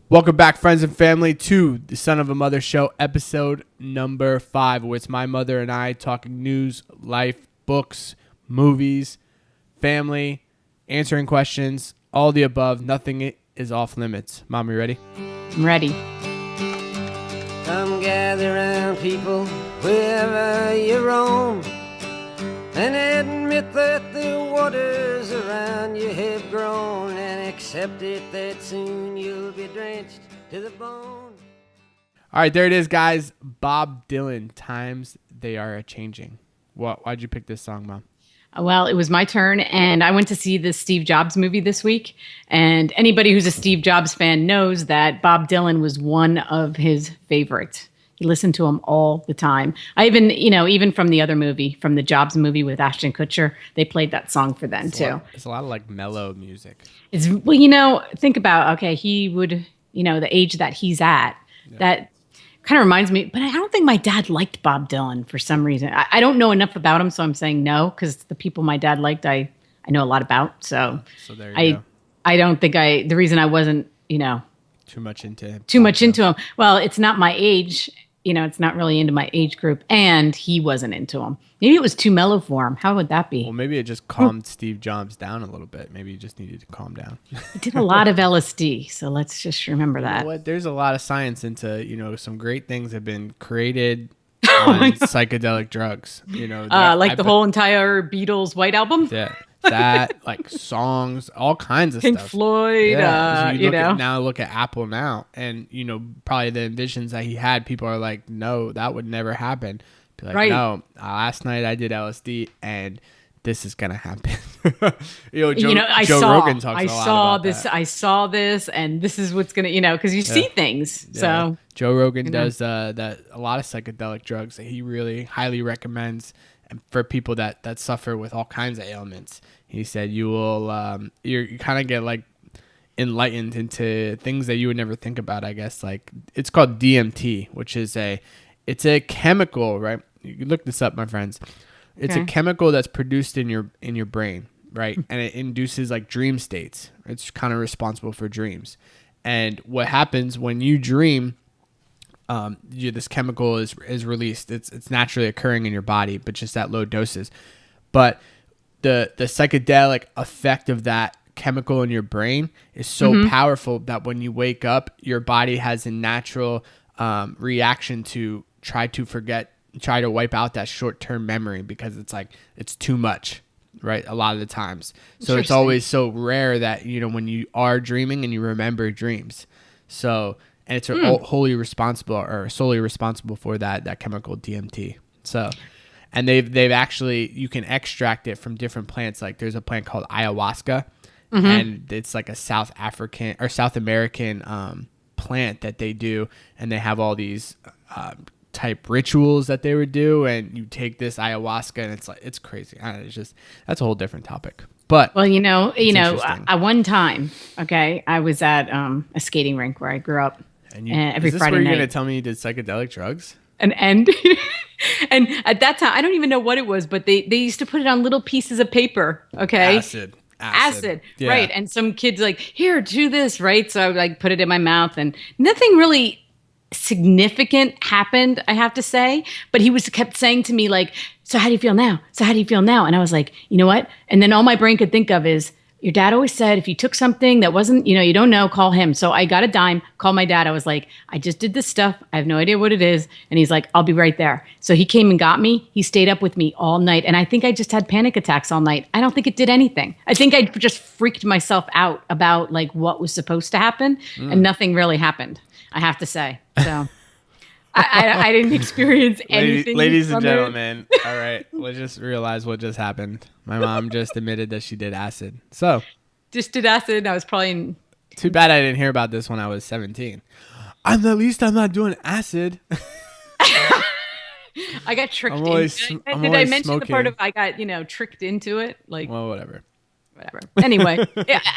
Welcome back, friends and family, to the Son of a Mother Show, episode number 5, where it's my mother and I talking news, life, books, movies, family, answering questions, all the above. Nothing is off limits. Mom, you ready? I'm ready. Come gather round, people, wherever you roam, and admit that the waters around you have grown, and accept it that soon you'll be drenched to the bone. All right, there it is, guys. Bob Dylan, Times They Are A-Changing. Why'd you pick this song, Mom? Well, it was my turn, and I went to see the Steve Jobs movie this week. And anybody who's a Steve Jobs fan knows that Bob Dylan was one of his favorites. He listened to him all the time. I even from the other movie, from the Jobs movie with Ashton Kutcher, they played that song for them too. It's a lot of like mellow music. Think about, he would, the age that he's at, that kind of reminds me, but I don't think my dad liked Bob Dylan for some reason. I don't know enough about him, so I'm saying no, because the people my dad liked, I know a lot about. So there you go. I don't think the reason I wasn't, too much into him. Well, it's not my age. It's not really into my age group, and he wasn't into him. Maybe it was too mellow for him. How would that be? Well, maybe it just calmed Steve Jobs down a little bit. Maybe he just needed to calm down. He did a lot of LSD, so let's just remember that. You know what? There's a lot of science into, some great things have been created on psychedelic drugs. The whole entire Beatles White Album? Yeah. That, like songs, all kinds of Pink stuff. Floyd, yeah, look at Apple now, and probably the envisions that he had, people are like, no, that would never happen. Be like, right. No, last night I did LSD, and this is gonna happen. Joe Rogan talks a lot about that. I saw this, and this is what's gonna, because you see things. Yeah. So Joe Rogan does that a lot of psychedelic drugs that he really highly recommends, and for people that suffer with all kinds of ailments. He said you will you kind of get like enlightened into things that you would never think about. I guess like it's called DMT, which is it's a chemical, right? You can look this up, my friends. It's a chemical that's produced in your brain, right? And it induces like dream states. It's kind of responsible for dreams. And what happens when you dream, this chemical is released. It's naturally occurring in your body, but just at low doses. But the psychedelic effect of that chemical in your brain is so powerful that when you wake up, your body has a natural reaction to try to wipe out that short-term memory, because it's too much, right? A lot of the times. So it's always so rare that, when you are dreaming and you remember dreams. So, and it's solely responsible for that chemical DMT. So, and they've actually, you can extract it from different plants. Like there's a plant called Ayahuasca, and it's like a South American plant that they do, and they have all these type rituals that they would do, and you take this ayahuasca, and it's crazy. That's a whole different topic. But at one time, I was at a skating rink where I grew up. And every is this Friday where you're night. going to tell me you did psychedelic drugs? And at that time, I don't even know what it was, but they used to put it on little pieces of paper. Okay. Acid. Yeah. Right. And some kids like, here, do this. Right. So I would like put it in my mouth, and nothing really significant happened, I have to say. But he kept saying to me, like, so how do you feel now? So how do you feel now? And I was like, you know what? And then all my brain could think of is, your dad always said, if you took something that wasn't, you don't know, call him. So I got a dime, called my dad. I was like, I just did this stuff. I have no idea what it is. And he's like, I'll be right there. So he came and got me. He stayed up with me all night. And I think I just had panic attacks all night. I don't think it did anything. I think I just freaked myself out about like what was supposed to happen. And nothing really happened, I have to say. So I didn't experience anything. Ladies and gentlemen, all right, let's just realize what just happened. My mom just admitted that she did acid. So, just did acid. I was probably too bad I didn't hear about this when I was 17. At least I'm not doing acid. I got tricked. Did I mention the part of I got tricked into it? Like, well, whatever. Anyway,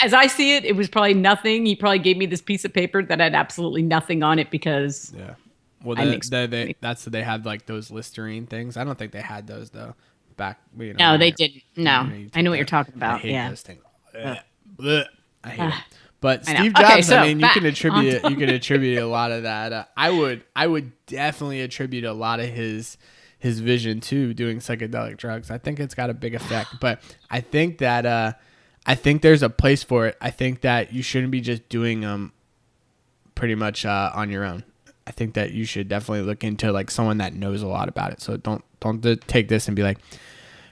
as I see it, it was probably nothing. He probably gave me this piece of paper that had absolutely nothing on it because. Yeah. Well, they had like those Listerine things. I don't think they had those though. Back, no, they didn't. No, I know what you're talking about. I hate those things. I hate them. But I know. Steve Okay, Jobs, so I mean, you back can attribute on you can attribute a lot of that. I would definitely attribute a lot of his vision to doing psychedelic drugs. I think it's got a big effect. But I think that I think there's a place for it. I think that you shouldn't be just doing them pretty much on your own. I think that you should definitely look into like someone that knows a lot about it. So don't take this and be like,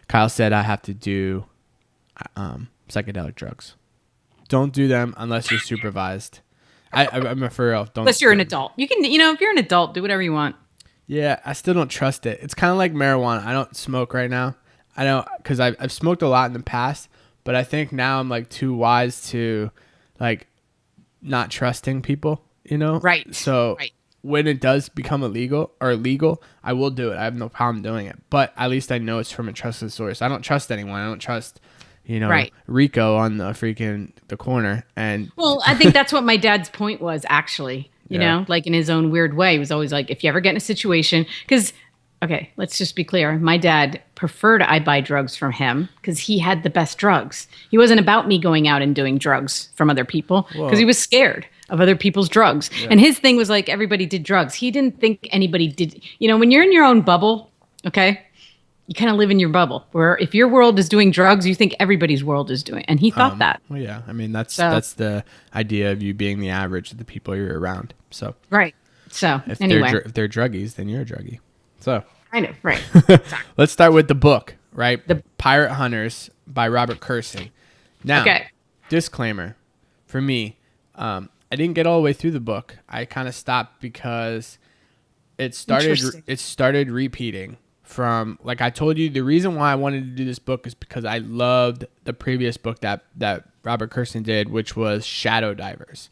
Kyle said I have to do psychedelic drugs. Don't do them unless you're supervised. I'm for real. Don't. Unless you're an adult. You can, if you're an adult, do whatever you want. Yeah, I still don't trust it. It's kind of like marijuana. I don't smoke right now. I don't, because I've smoked a lot in the past, but I think now I'm like too wise to like not trusting people, Right. So when it does become illegal or legal, I will do it. I have no problem doing it. But at least I know it's from a trusted source. I don't trust anyone. I don't trust Rico on the corner. And well, I think that's what my dad's point was, actually, you know, like in his own weird way. He was always like, if you ever get in a situation, because, okay, let's just be clear. My dad preferred I buy drugs from him because he had the best drugs. He wasn't about me going out and doing drugs from other people because he was scared of other people's drugs. Yeah. And his thing was like, everybody did drugs. He didn't think anybody did. When you're in your own bubble, okay, you kind of live in your bubble where if your world is doing drugs, you think everybody's world is doing. And he thought that. Well, yeah. I mean, that's the idea of you being the average of the people you're around. So right. So if anyway, if they're druggies, then you're a druggie. So kind of right. Let's start with the book, right? The Pirate Hunters by Robert Kurson. Now, disclaimer for me, I didn't get all the way through the book. I kind of stopped because it started repeating. From, like I told you, the reason why I wanted to do this book is because I loved the previous book that Robert Kurson did, which was Shadow Divers.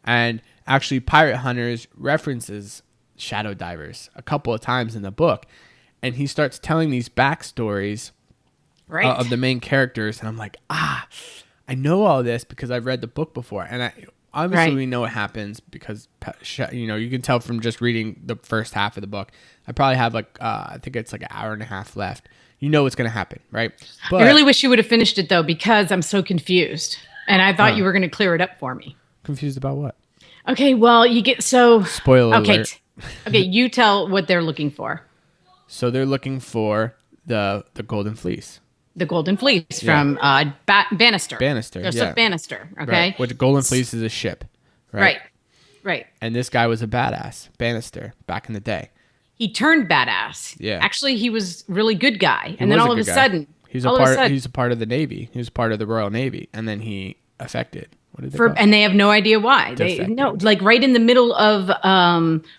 And actually, Pirate Hunters references Shadow Divers a couple of times in the book. And he starts telling these backstories of the main characters. And I'm like, I know all this because I've read the book before. And obviously we know what happens because, you can tell from just reading the first half of the book. I probably have I think it's like an hour and a half left. You know what's going to happen, right? But I really wish you would have finished it though, because I'm so confused. And I thought you were going to clear it up for me. Confused about what? Okay, well, you get Spoiler alert. Okay, you tell what they're looking for. So they're looking for the Golden Fleece. The Golden Fleece from Bannister. Joseph Bannister, okay? Right. Which Golden Fleece is a ship, right? Right. And this guy was a badass, Bannister, back in the day. He turned badass. Yeah. Actually, he was a really good guy. And then all of a sudden... He's a part of the Navy. He was part of the Royal Navy. And then he affected. What did they call it? And they have no idea why. Like right in the middle of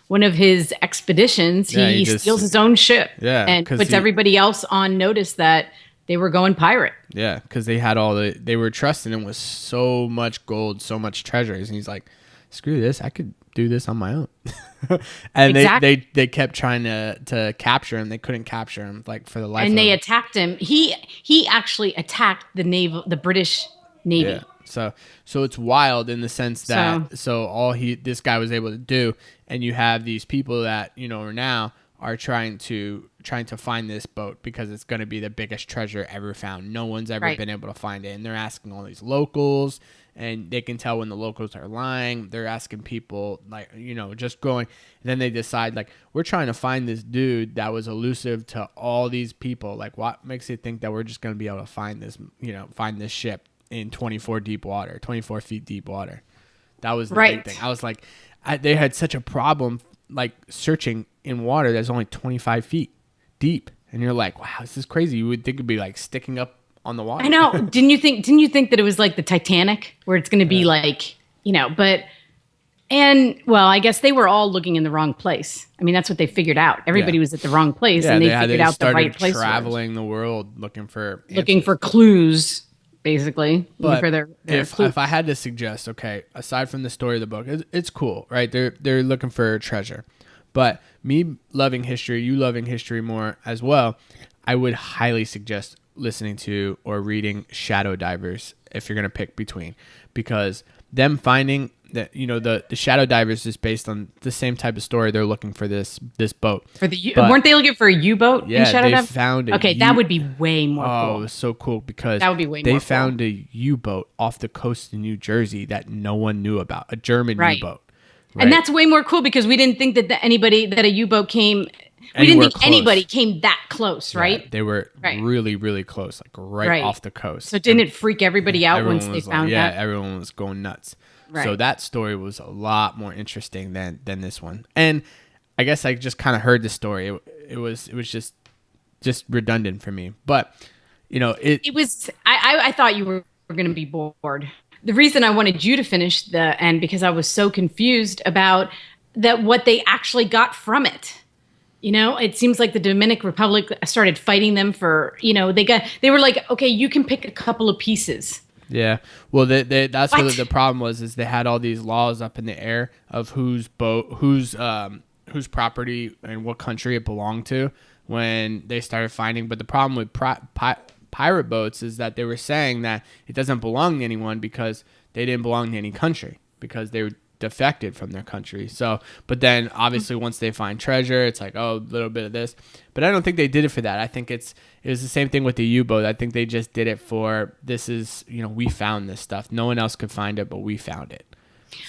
one of his expeditions, he steals his own ship. Yeah. And puts everybody else on notice that they were going pirate. Yeah, because they had they were trusting him with so much gold, so much treasures. And he's like, screw this. I could do this on my own. And they kept trying to capture him. They couldn't capture him for the life of him. And they attacked him. He actually attacked the British Navy. Yeah. So it's wild in the sense that all this guy was able to do, and you have these people that now are trying to find this boat because it's going to be the biggest treasure ever found. No one's ever been able to find it, and they're asking all these locals, and they can tell when the locals are lying. They're asking people just going. And then they decide we're trying to find this dude that was elusive to all these people. What makes you think that we're just going to be able to find this ship in 24 feet deep water? That was the big thing. I was like, they had such a problem searching in water that's only 25 feet deep, and you're like, wow, this is crazy. You would think it'd be sticking up on the water. I know. Didn't you think that it was like the Titanic, where it's going to be I guess they were all looking in the wrong place. I mean, that's what they figured out. Everybody was at the wrong place, and they figured out the right place. Traveling the world looking for clues. Basically, but for their if I had to suggest, okay, aside from the story of the book, it's cool, right? They're looking for treasure, but me loving history, you loving history more as well, I would highly suggest listening to or reading Shadow Divers if you're gonna pick between, because them finding that the shadow divers is based on the same type of story. They're looking for this boat. Weren't they looking for a U-boat in Shadow Dive? Found that would be way more cool. It was so cool because that would be way they more found a U-boat off the coast of New Jersey that no one knew about, a German U-boat. Right? And that's way more cool because we didn't think that a U-boat came. We didn't think anybody came that close, right? Yeah, they were really, really close, like right off the coast. So didn't it freak everybody out once they found that? Yeah, everyone was going nuts. Right. So that story was a lot more interesting than this one. And I guess I just kind of heard the story. It was just redundant for me. But it was. I thought you were going to be bored. The reason I wanted you to finish the end because I was so confused about what they actually got from it. It seems like the Dominican Republic started fighting them for, they were like, okay, you can pick a couple of pieces. Yeah. Well, that's what the problem was, is they had all these laws up in the air of whose boat, whose property and what country it belonged to when they started fighting. But the problem with pirate boats is that they were saying that it doesn't belong to anyone because they didn't belong to any country because they were defected from their country. So, but then obviously once they find treasure, it's like, oh, a little bit of this. But I don't think they did it for that. I think it was the same thing with the U-boat. I think they just did it for, this is, we found this stuff. No one else could find it, but we found it.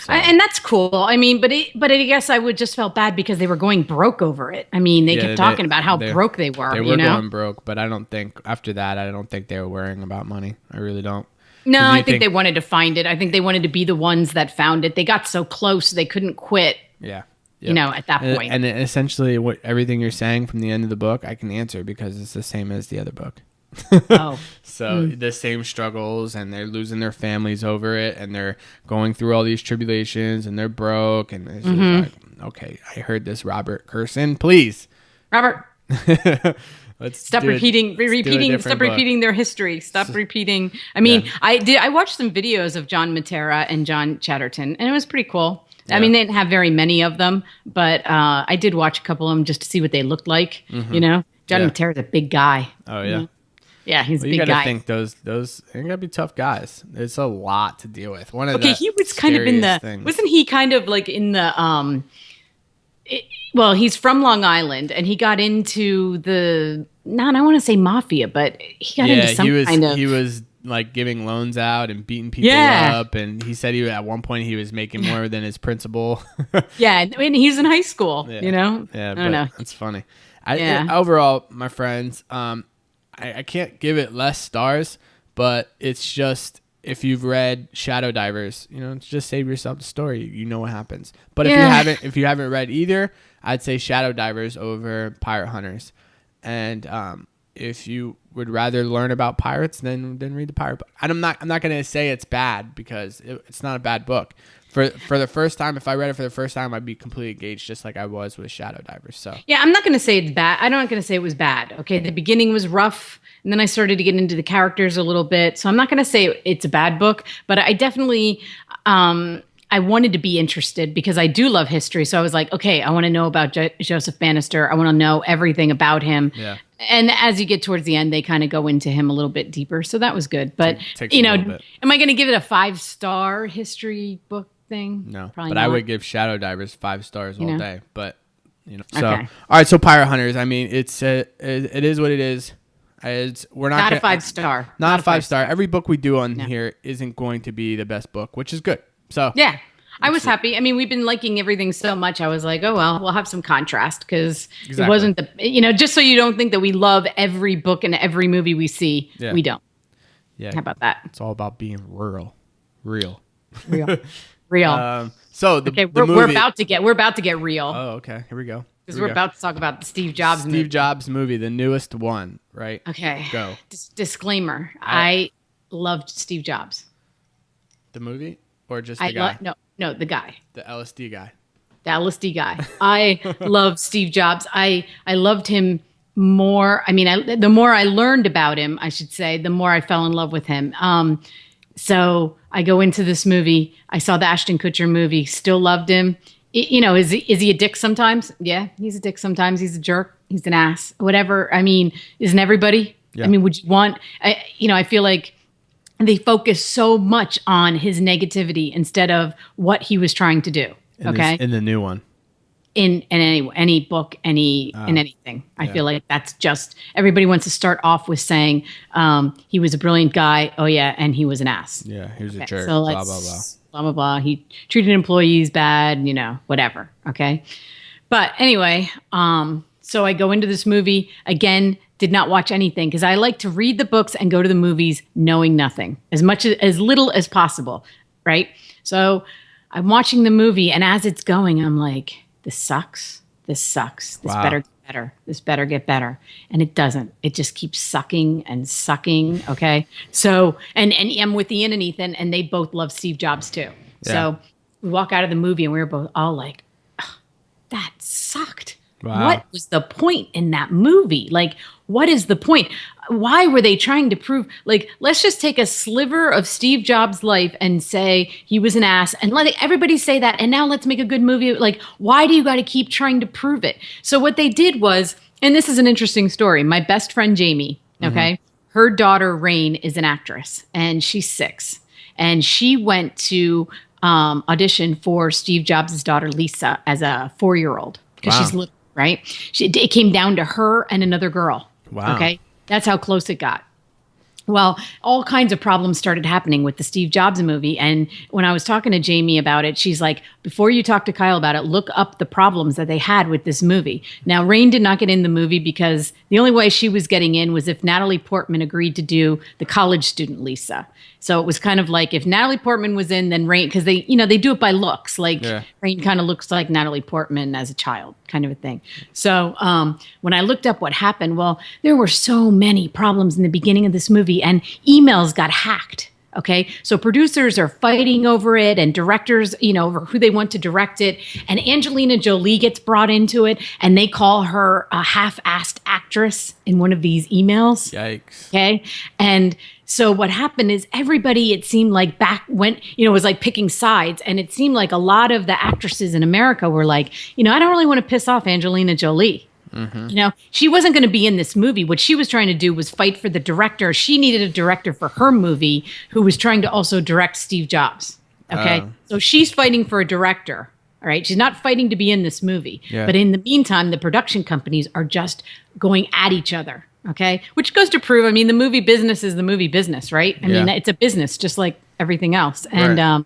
So. And that's cool. I mean, but I guess I would just felt bad because they were going broke over it. I mean, they kept talking about how broke they were. They were going broke, but I don't think after that, I don't think they were worrying about money. I really don't. No, I think they wanted to find it. I think they wanted to be the ones that found it. They got so close they couldn't quit. Yeah. Yep. At that point. And essentially, everything you're saying from the end of the book, I can answer because it's the same as the other book. Oh. So the same struggles, and they're losing their families over it, and they're going through all these tribulations, and they're broke, and it's just like, okay, I heard this, Robert Curson, please. Robert. Stop repeating their history. Stop repeating. I mean, I watched some videos of John Mattera and John Chatterton, and it was pretty cool. Yeah. I mean, they didn't have very many of them, but I did watch a couple of them just to see what they looked like. John Mattera's a big guy. Oh yeah. Yeah, he's a big guy. You gotta think those they gotta be tough guys. It's a lot to deal with. He was kind of in the things. Wasn't he kind of like in the well, he's from Long Island, and he got into I want to say mafia, but he got into some kind of. He was like giving loans out and beating people up, and he said at one point he was making more than his principal. Yeah, I mean, he was in high school. Yeah. Yeah, I don't know. It's funny. Overall, my friends, I can't give it less stars, but it's just. If you've read Shadow Divers, just save yourself the story. You know what happens. But if you haven't read either, I'd say Shadow Divers over Pirate Hunters. And if you would rather learn about pirates, then read the pirate book. And I'm not going to say it's bad because it's not a bad book. For the first time, if I read it for the first time, I'd be completely engaged, just like I was with Shadow Divers. So yeah, I'm not going to say it's bad. I'm not going to say it was bad. Okay, the beginning was rough. And then I started to get into the characters a little bit. So I'm not going to say it's a bad book, but I definitely, I wanted to be interested because I do love history. So I was like, okay, I want to know about Joseph Bannister. I want to know everything about him. Yeah. And as you get towards the end, they kind of go into him a little bit deeper. So that was good. But, am I going to give it a 5-star history book thing? No, probably not. I would give Shadow Divers 5 stars all day. But, so, okay. All right. So Pirate Hunters, I mean, it is what it is. We're not a 5-star. Not a 5-star. Every book we do on here isn't going to be the best book, which is good. So yeah, I was happy. I mean, we've been liking everything so much. I was like, oh well, we'll have some contrast because it wasn't just so you don't think that we love every book and every movie we see. Yeah. We don't. Yeah. How about that? It's all about being real. Real. So we're about to get real. Oh, okay. Here we go. Because we're about to talk about the Steve Jobs movie. Steve Jobs movie, the newest one, right? Okay. Go. Disclaimer. I loved Steve Jobs. The movie? Or just the guy? No, the guy. The LSD guy. The LSD guy. I love Steve Jobs. I loved him more. I mean, the more I learned about him, I should say, the more I fell in love with him. So I go into this movie. I saw the Ashton Kutcher movie. Still loved him. Is he a dick sometimes? Yeah, he's a dick sometimes. He's a jerk. He's an ass. Whatever. I mean, isn't everybody? Yeah. I mean, would you want? I feel like they focus so much on his negativity instead of what he was trying to do. In the new one. In any book, in anything. I feel like that's just, everybody wants to start off with saying he was a brilliant guy. Oh yeah, and he was an ass. Yeah, he was a jerk. So blah blah blah. Blah blah blah. He treated employees bad. Whatever. Okay. But anyway, so I go into this movie again. Did not watch anything because I like to read the books and go to the movies knowing nothing, as little as possible, right? So I'm watching the movie, and as it's going, I'm like, this sucks. This sucks. This better get better. This better get better. And it doesn't. It just keeps sucking and sucking. Okay. So, and I'm with Ian and Ethan, and they both love Steve Jobs too. Yeah. So we walk out of the movie, and we were both all like, oh, that sucked. Wow. What was the point in that movie? Like, what is the point? Why were they trying to prove, like, let's just take a sliver of Steve Jobs' life and say he was an ass and let everybody say that. And now let's make a good movie. Like, why do you got to keep trying to prove it? So what they did was, and this is an interesting story. My best friend, Jamie, okay, her daughter, Rain, is an actress and she's 6. And she went to audition for Steve Jobs' daughter, Lisa, as a 4-year-old because she's little. Right? It came down to her and another girl. Wow. Okay. That's how close it got. Well, all kinds of problems started happening with the Steve Jobs movie. And when I was talking to Jamie about it, she's like, before you talk to Kyle about it, look up the problems that they had with this movie. Now, Rain did not get in the movie because the only way she was getting in was if Natalie Portman agreed to do the college student Lisa. So it was kind of like if Natalie Portman was in, then Rain, because they do it by looks. Like Rain kind of looks like Natalie Portman as a child, kind of a thing. So when I looked up what happened, well, there were so many problems in the beginning of this movie, and emails got hacked. Okay, so producers are fighting over it, and directors, over who they want to direct it. And Angelina Jolie gets brought into it, and they call her a half-assed actress in one of these emails. Yikes. Okay, and so what happened is everybody, it seemed like was like picking sides, and it seemed like a lot of the actresses in America were like, I don't really want to piss off Angelina Jolie. Mm-hmm. She wasn't going to be in this movie. What she was trying to do was fight for the director. She needed a director for her movie who was trying to also direct Steve Jobs. Okay. So she's fighting for a director. All right. She's not fighting to be in this movie. Yeah. But in the meantime, the production companies are just going at each other. Okay. Which goes to prove, the movie business is the movie business, right? I mean, it's a business just like everything else. And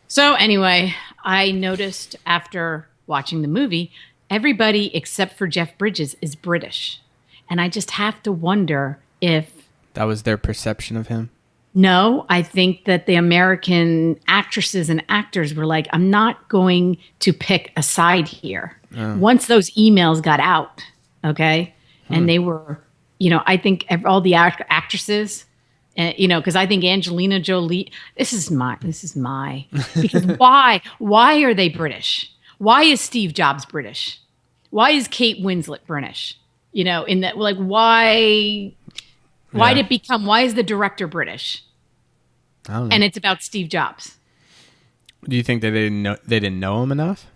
so anyway, I noticed after watching the movie, everybody except for Jeff Bridges is British. And I just have to wonder if... that was their perception of him? No, I think that the American actresses and actors were like, I'm not going to pick a side here. Once those emails got out, okay? And they were, I think all the actresses... because I think Angelina Jolie, this is my, because why are they British? Why is Steve Jobs British? Why is Kate Winslet British? In that, like, why is the director British? I don't know. And it's about Steve Jobs. Do you think that they didn't know him enough?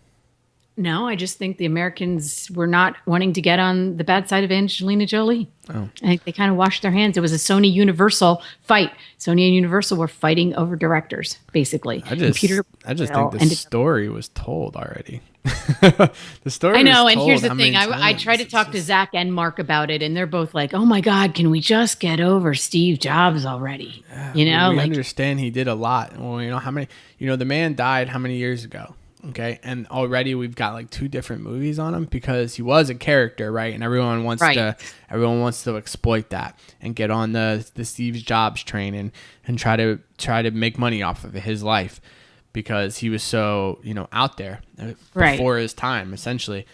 No, I just think the Americans were not wanting to get on the bad side of Angelina Jolie. Oh. I think they kind of washed their hands. It was a Sony Universal fight. Sony and Universal were fighting over directors, basically. I just think the story was told already. The story. I know, and here's the thing. I tried to talk to Zach and Mark about it, and they're both like, "Oh my God, can we just get over Steve Jobs already?" We understand he did a lot. Well, how many? The man died how many years ago? Okay, and already we've got like 2 different movies on him because he was a character, right? And everyone wants to exploit that and get on the Steve Jobs train and try to make money off of his life because he was so out there before his time essentially,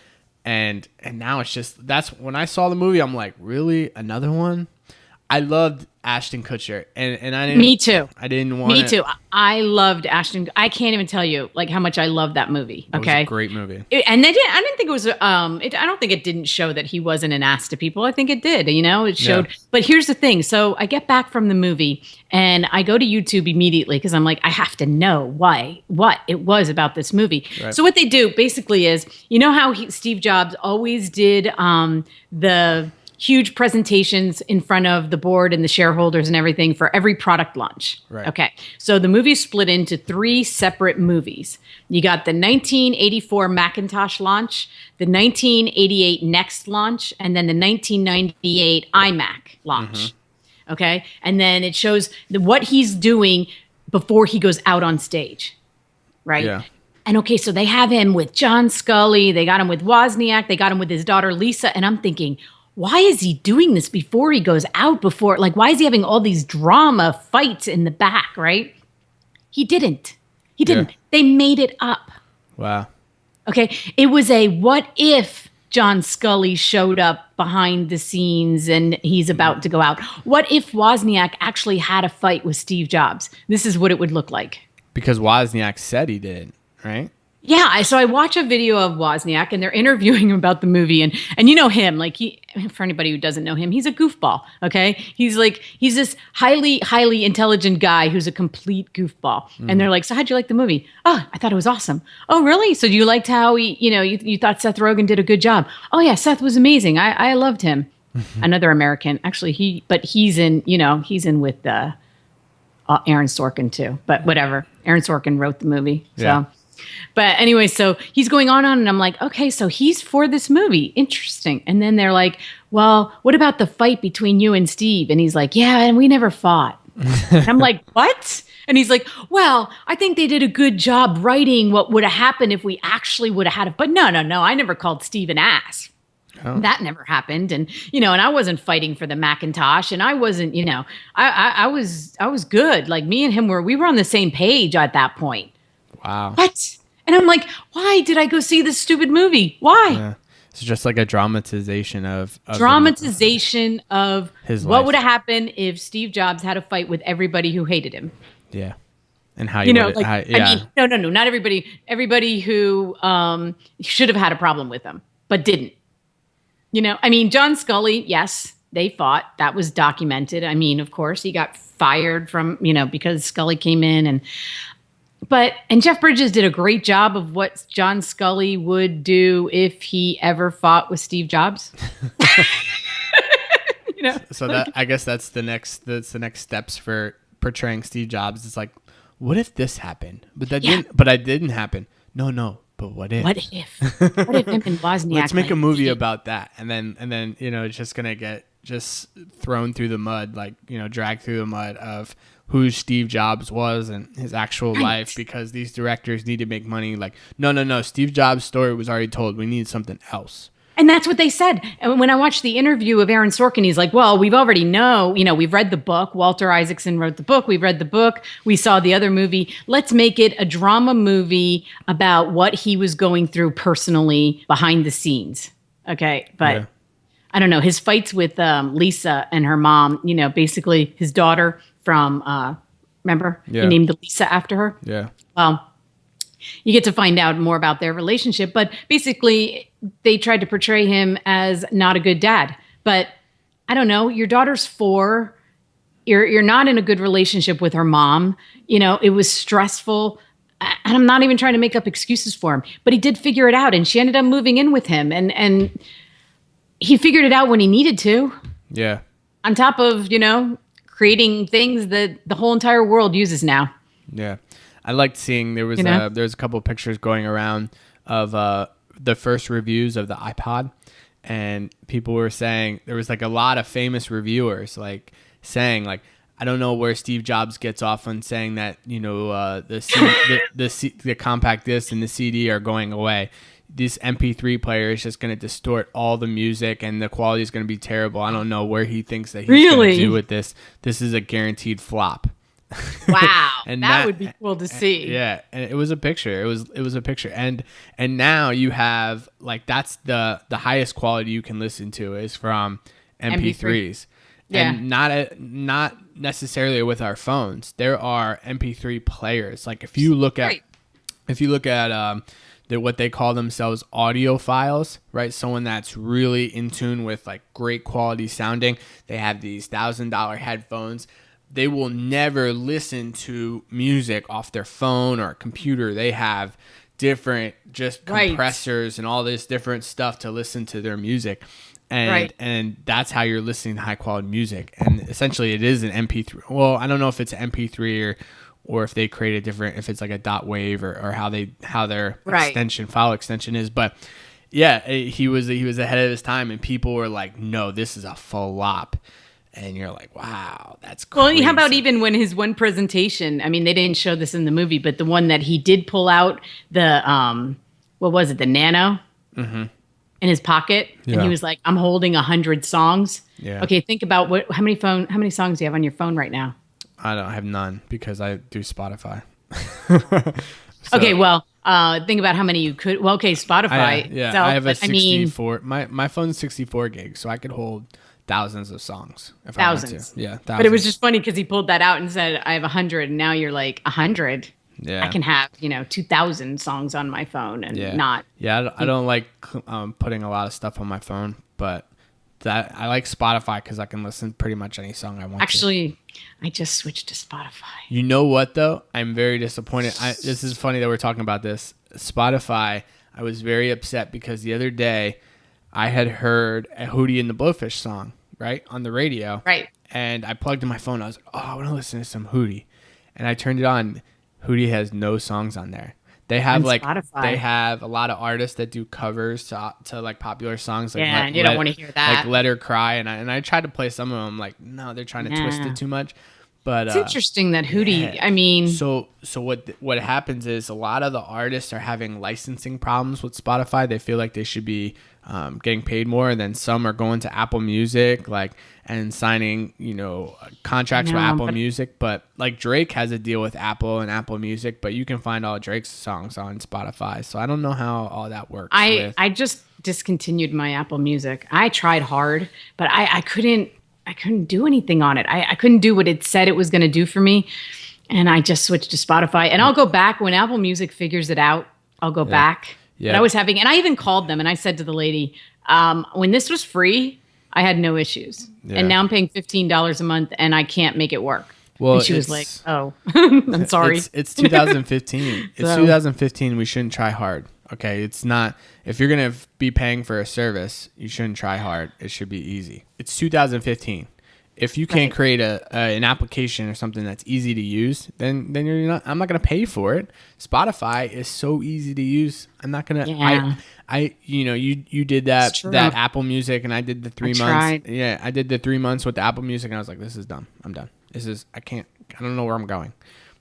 and now it's just that's when I saw the movie I'm like, really, another one? I loved Ashton Kutcher, and I didn't. Me too. I didn't want. Me too. I loved Ashton. I can't even tell you like how much I loved that movie. Okay, it was a great movie. I didn't think it was. I don't think it didn't show that he wasn't an ass to people. I think it did. It showed. Yeah. But here's the thing. So I get back from the movie and I go to YouTube immediately because I'm like, I have to know what it was about this movie. Right. So what they do basically is, how Steve Jobs always did the huge presentations in front of the board and the shareholders and everything for every product launch. Right. Okay. So the movie split into 3 separate movies. You got the 1984 Macintosh launch, the 1988 Next launch, and then the 1998 iMac launch. Okay. And then it shows what he's doing before he goes out on stage. Right. Yeah. And okay, so they have him with John Sculley. They got him with Wozniak. They got him with his daughter, Lisa. And I'm thinking, why is he doing this before he goes out? Like, why is he having all these drama fights in the back, right? He didn't. He didn't. Yeah. They made it up. Wow. Okay. It was a what if John Sculley showed up behind the scenes and he's about to go out? What if Wozniak actually had a fight with Steve Jobs? This is what it would look like. Because Wozniak said he did, right? Yeah, so I watch a video of Wozniak and they're interviewing him about the movie and you know him, like for anybody who doesn't know him, he's a goofball, okay? He's this highly intelligent guy who's a complete goofball. And they're like, "So how'd you like the movie?" "Oh, I thought it was awesome." "Oh, really? So you liked how you thought Seth Rogen did a good job?" "Oh yeah, Seth was amazing. I loved him." Another American, actually, he's in with Aaron Sorkin too, but whatever. Aaron Sorkin wrote the movie, so. Yeah. But anyway, so he's going on, and I'm like, okay, so he's for this movie. Interesting. And then they're like, "Well, what about the fight between you and Steve?" And he's like, "Yeah, and we never fought." And I'm like, "What?" And he's like, "Well, I think they did a good job writing what would have happened if we actually would have had it. But no, I never called Steve an ass." Oh. That never happened. And, and I wasn't fighting for the Macintosh, and I wasn't, I was good. Like me and him we were on the same page at that point. Wow. What? And I'm like, why did I go see this stupid movie? Why? Yeah. It's just like a dramatization of his life. What would have happened if Steve Jobs had a fight with everybody who hated him. Yeah. And how I mean, no, not everybody. Everybody who should have had a problem with him, but didn't. I mean, John Sculley, yes, they fought. That was documented. I mean, of course, he got fired from, because Sculley came in and Jeff Bridges did a great job of what John Sculley would do if he ever fought with Steve Jobs. So that I guess that's the next steps for portraying Steve Jobs. It's like, what if this happened? But that didn't happen. No. But what if? What if him and Wozniak? Let's make a movie about that, and then it's just gonna get just thrown through the mud, dragged through the mud of who Steve Jobs was and his actual life, because these directors need to make money. Like, no, Steve Jobs' story was already told. We need something else. And that's what they said. And when I watched the interview of Aaron Sorkin, he's like, "Well, we've already we've read the book. Walter Isaacson wrote the book. We've read the book. We saw the other movie. Let's make it a drama movie about what he was going through personally behind the scenes." Okay. But yeah. I don't know. His fights with Lisa and her mom, basically his daughter from, remember? Yeah. He named the Lisa after her. Yeah. Well, you get to find out more about their relationship, but basically they tried to portray him as not a good dad. But I don't know, your daughter's 4, you're not in a good relationship with her mom. It was stressful. And I'm not even trying to make up excuses for him, but he did figure it out, and she ended up moving in with him, and he figured it out when he needed to. Yeah. On top of, creating things that the whole entire world uses now. Yeah. I liked seeing there was a couple of pictures going around of the first reviews of the iPod, and people were saying there was a lot of famous reviewers saying I don't know where Steve Jobs gets off on saying that the compact disc and the CD are going away. This MP3 player is just going to distort all the music and the quality is going to be terrible. I don't know where he thinks that he's going to do with this. This is a guaranteed flop. Wow. And that would be cool to see. Yeah. And it was a picture. It was a picture. And now you have that's the highest quality you can listen to is from MP3s. Yeah. And not necessarily with our phones. There are MP3 players. If you look at what they call themselves audiophiles, right? Someone that's really in tune with great quality sounding. They have these $1,000 headphones. They will never listen to music off their phone or computer. They have different just Right. compressors and all this different stuff to listen to their music. And Right. and that's how you're listening to high quality music. And essentially it is an MP3. Well, I don't know if it's an MP3 or if they create a different, if it's like a dot wave or how their Right. file extension is. But yeah, he was ahead of his time, and people were like, no, this is a flop. And you're like, wow, that's crazy. Well, how about even when his one presentation, I mean, they didn't show this in the movie, but the one that he did pull out the, what was it, the Nano in his pocket. And Yeah. he was like, I'm holding 100 songs. Yeah. Okay, think about how many songs do you have on your phone right now? I have none because I do Spotify. Okay, well, think about how many you could. Well, okay, Spotify. I have a but, I mean, 64. My phone's 64 gigs, so I could hold thousands of songs if I wanted thousands. to. Yeah, thousands. But it was just funny because he pulled that out and said, I have 100. And now you're like, 100? Yeah. I can have, 2,000 songs on my phone and not. Yeah, I don't like putting a lot of stuff on my phone, but that I like Spotify because I can listen to pretty much any song I want. Actually, I just switched to Spotify. You know what though? I'm very disappointed. This is funny that we're talking about this. Spotify. I was very upset because the other day I had heard a Hootie and the Blowfish song right on the radio. Right. And I plugged in my phone. I was like, oh, I want to listen to some Hootie, and I turned it on. Hootie has no songs on there. They have On Spotify. they have a lot of artists that do covers to like popular songs. Like Yeah, and you don't want to hear that. Like Let Her Cry, and I tried to play some of them. Like, no, they're trying to twist it too much. But It's interesting that Hootie, yeah. I mean, So what happens is a lot of the artists are having licensing problems with Spotify. They feel like they should be getting paid more, and then some are going to Apple Music and signing contracts with Apple Music. But like Drake has a deal with Apple and Apple Music, but you can find all Drake's songs on Spotify. So I don't know how all that works. I just discontinued my Apple Music. I tried hard, but I couldn't do anything on it. I couldn't do what it said it was going to do for me. And I just switched to Spotify. And I'll go back when Apple Music figures it out. I'll go back. Yeah. But and I even called them and I said to the lady, when this was free, I had no issues. Yeah. And now I'm paying $15 a month and I can't make it work. Well, and she was like, oh, I'm sorry. It's 2015. It's 2015. We shouldn't try hard. Okay, it's not. If you're gonna be paying for a service, you shouldn't try hard. It should be easy. It's 2015. If you can't create an application or something that's easy to use, then you're not. I'm not gonna pay for it. Spotify is so easy to use. I'm not gonna. Yeah. You did that Apple Music, and I did the 3 months. Tried. Yeah, I did the 3 months with the Apple Music, and I was like, this is dumb. I'm done. I don't know where I'm going.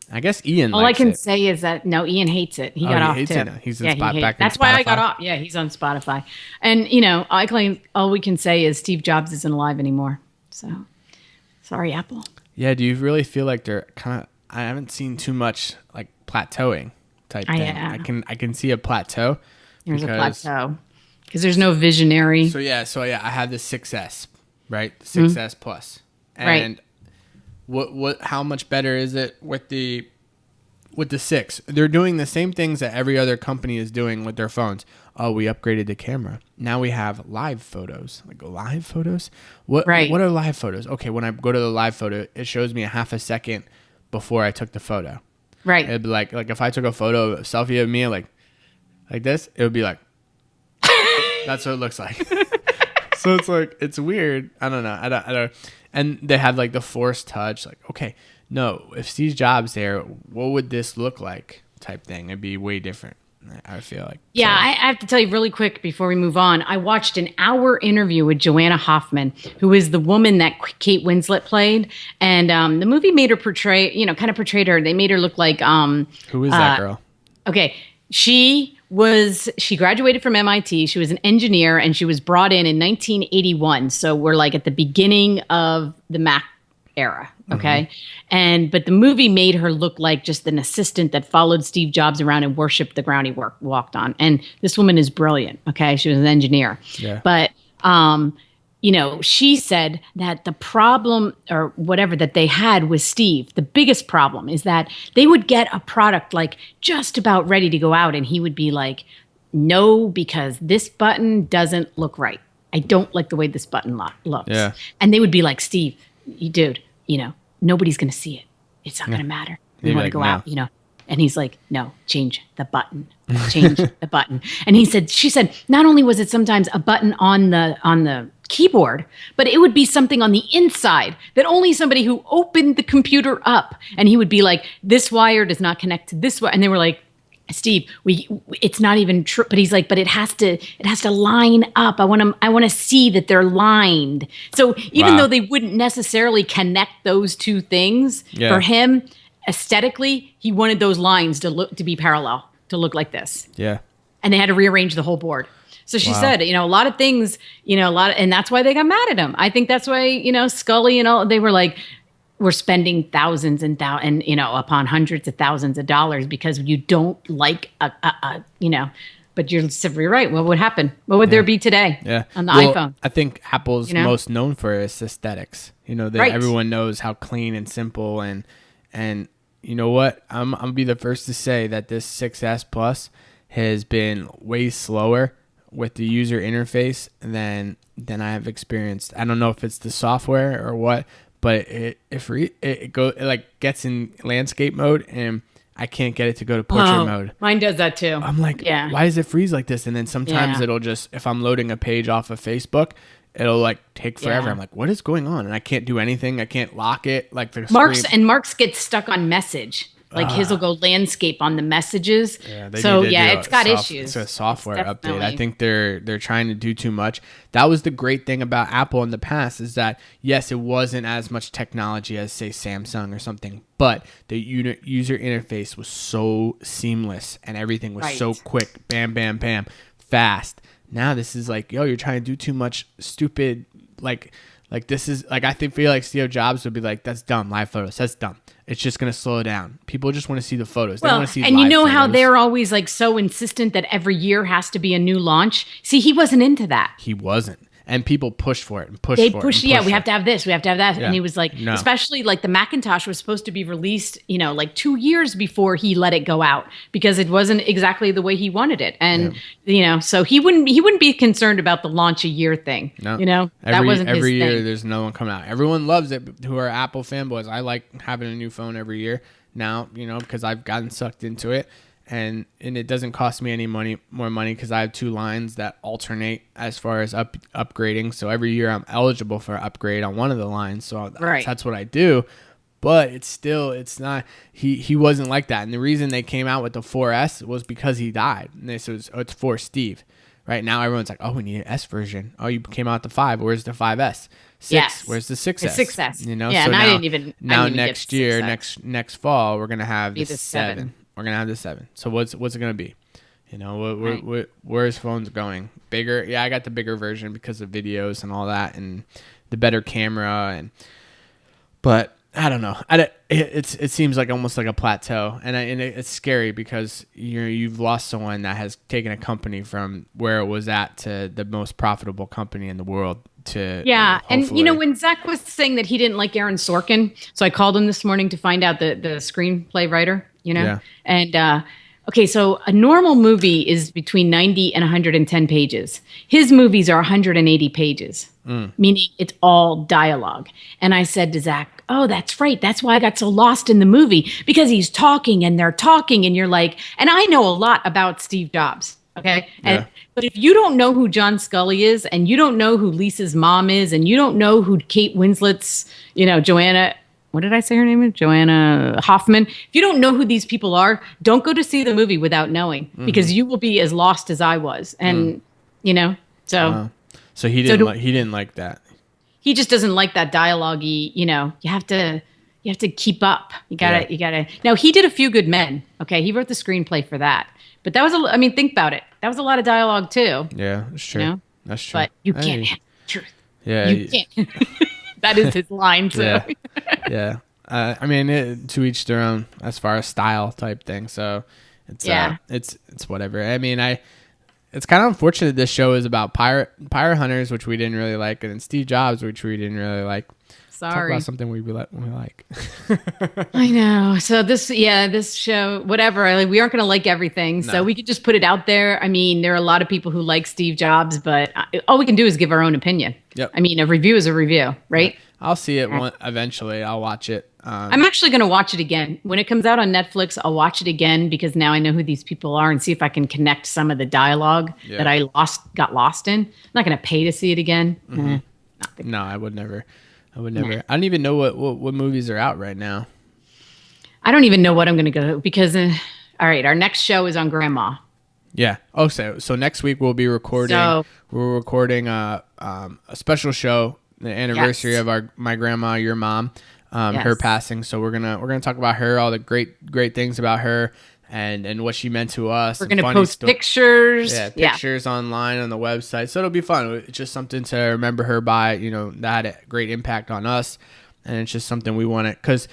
I guess Ian. All I can it. say is that Ian hates it. He got off hates too. it now. He's in he hates back it. That's in why I Spotify. got off. Yeah, he's on Spotify. And I claim all we can say is Steve Jobs isn't alive anymore. So sorry, Apple. Yeah. Do you really feel like they're kind of? I haven't seen too much like plateauing type thing. Yeah. I can see a plateau. There's a plateau because there's no visionary. So yeah. I have the 6S, right? The 6S Plus. And what? How much better is it with the 6? They're doing the same things that every other company is doing with their phones. Oh, we upgraded the camera. Now we have live photos. Like live photos? What are live photos? Okay, when I go to the live photo, it shows me a half a second before I took the photo. Right. It'd be like if I took a selfie of me like this, it would be like that's what it looks like. So it's like it's weird. I don't know. I don't. And they have like the Force Touch. Like, okay, no, if Steve Jobs there, what would this look like? Type thing. It'd be way different. I feel like. Yeah, I have to tell you really quick before we move on. I watched an hour interview with Joanna Hoffman, who is the woman that Kate Winslet played, and the movie made her portrayed her. They made her look like who is that girl? Okay, she graduated from MIT. She was an engineer, and she was brought in 1981. So we're like at the beginning of the Mac era. Okay. But the movie made her look like just an assistant that followed Steve Jobs around and worshiped the ground he walked on. And this woman is brilliant. Okay. She was an engineer. Yeah. But, she said that the problem or whatever that they had with Steve, the biggest problem is that they would get a product like just about ready to go out. And he would be like, no, because this button doesn't look right. I don't like the way this button looks. Yeah. And they would be like, Steve, dude, nobody's going to see it. It's not going to matter. You want to like, go no. out, And he's like, no, change the button. Change the button. And she said, not only was it sometimes a button on the keyboard, but it would be something on the inside that only somebody who opened the computer up, and he would be like, this wire does not connect to this wire. And they were like, Steve, it's not even true. But he's like, but it has to line up. I want to see that they're lined. So even though they wouldn't necessarily connect those two things, for him, aesthetically, he wanted those lines to be parallel, to look like this. Yeah. And they had to rearrange the whole board. So she said, a lot of things, and that's why they got mad at him. I think that's why, Sculley and all, they were like, we're spending thousands and upon hundreds of thousands of dollars because you don't like but you're right. What would happen? What would there be today on the iPhone? I think Apple's most known for its aesthetics. Everyone knows how clean and simple and you know what? I'm gonna be the first to say that this 6S Plus has been way slower with the user interface than I have experienced. I don't know if it's the software or what, but it gets in landscape mode and I can't get it to go to portrait mode. Mine does that too. I'm like, why does it freeze like this? And then sometimes it'll just, if I'm loading a page off of Facebook, it'll like take forever. I'm like, what is going on? And I can't do anything. I can't lock it. Like the Mark's gets stuck on message. Like his will go landscape on the messages. It's got issues. It's a software update. I think they're trying to do too much. That was the great thing about Apple in the past, is that yes, it wasn't as much technology as say Samsung or something, but the user interface was so seamless and everything was so quick. Bam, bam, bam, fast. Now this is like, you're trying to do too much stupid. Like this is like, feel like Steve Jobs would be like, that's dumb. Live photos, that's dumb. It's just going to slow down. People just want to see the photos. They want to see and live how photos. they're always like so insistent that every year has to be a new launch. See, he wasn't into that. He wasn't. And people pushed for it and pushed they for pushed, it. we have to have this. We have to have that. Yeah. And he was like, No. Especially like the Macintosh was supposed to be released, like 2 years before he let it go out because it wasn't exactly the way he wanted it. And, so he wouldn't be concerned about the launch a year thing. No. That wasn't every his year thing. There's no one coming out. Everyone loves it who are Apple fanboys. I like having a new phone every year now, because I've gotten sucked into it. And it doesn't cost me any more money because I have two lines that alternate as far as upgrading. So every year I'm eligible for an upgrade on one of the lines. So that's what I do. But it's not, he wasn't like that. And the reason they came out with the 4S was because he died. And they said, it's for Steve. Right now everyone's like, we need an S version. Oh, you came out the 5. Where's the 5S? 6. Where's the 6S? The 6S. Yeah, so and I didn't even next year, next fall, we're gonna have the 7. We're gonna have the 7. So what's it gonna be? Where's phones going? Bigger? Yeah, I got the bigger version because of videos and all that, and the better camera. But I don't know. It seems like almost like a plateau, and it's scary because you've lost someone that has taken a company from where it was at to the most profitable company in the world. And when Zach was saying that he didn't like Aaron Sorkin, so I called him this morning to find out the screenplay writer. And so a normal movie is between 90 and 110 pages. His movies are 180 pages, meaning it's all dialogue. And I said to Zach, oh, that's right. That's why I got so lost in the movie, because he's talking and they're talking and you're like, and I know a lot about Steve Jobs. Okay. But if you don't know who John Sculley is, and you don't know who Lisa's mom is, and you don't know who Kate Winslet's, Joanna, what did I say her name is? Joanna Hoffman. If you don't know who these people are, don't go to see the movie without knowing, because you will be as lost as I was. And, so. So he didn't like that. He just doesn't like that dialogue-y, you have to keep up. You gotta. Now, he did A Few Good Men. Okay. He wrote the screenplay for that. But that was think about it. That was a lot of dialogue too. Yeah, that's true. That's true. But you can't have the truth. Yeah. You can't. That is his line too. Yeah. To each their own as far as style type thing. So it's whatever. It's kind of unfortunate this show is about pirate hunters, which we didn't really like, and then Steve Jobs, which we didn't really like. Talk Sorry. about something we like. I know. So this show, whatever, we aren't going to like everything. So we could just put it out there. I mean, there are a lot of people who like Steve Jobs, but all we can do is give our own opinion. Yep. I mean, a review is a review, right? I'll see it eventually. I'll watch it. I'm actually going to watch it again. When it comes out on Netflix, I'll watch it again because now I know who these people are and see if I can connect some of the dialogue that I got lost in. I'm not going to pay to see it again. No, I would never. I don't even know what movies are out right now. I don't even know what I'm going to go because, all right, our next show is on Grandma. Yeah. Oh, so next week we'll be recording. We're recording a special show, the anniversary of my grandma, your mom, her passing. So we're gonna talk about her, all the great things about her, and what she meant to us. We're gonna post pictures. Yeah, pictures online on the website. So it'll be fun. It's just something to remember her by. That had a great impact on us, and it's just something we want to, because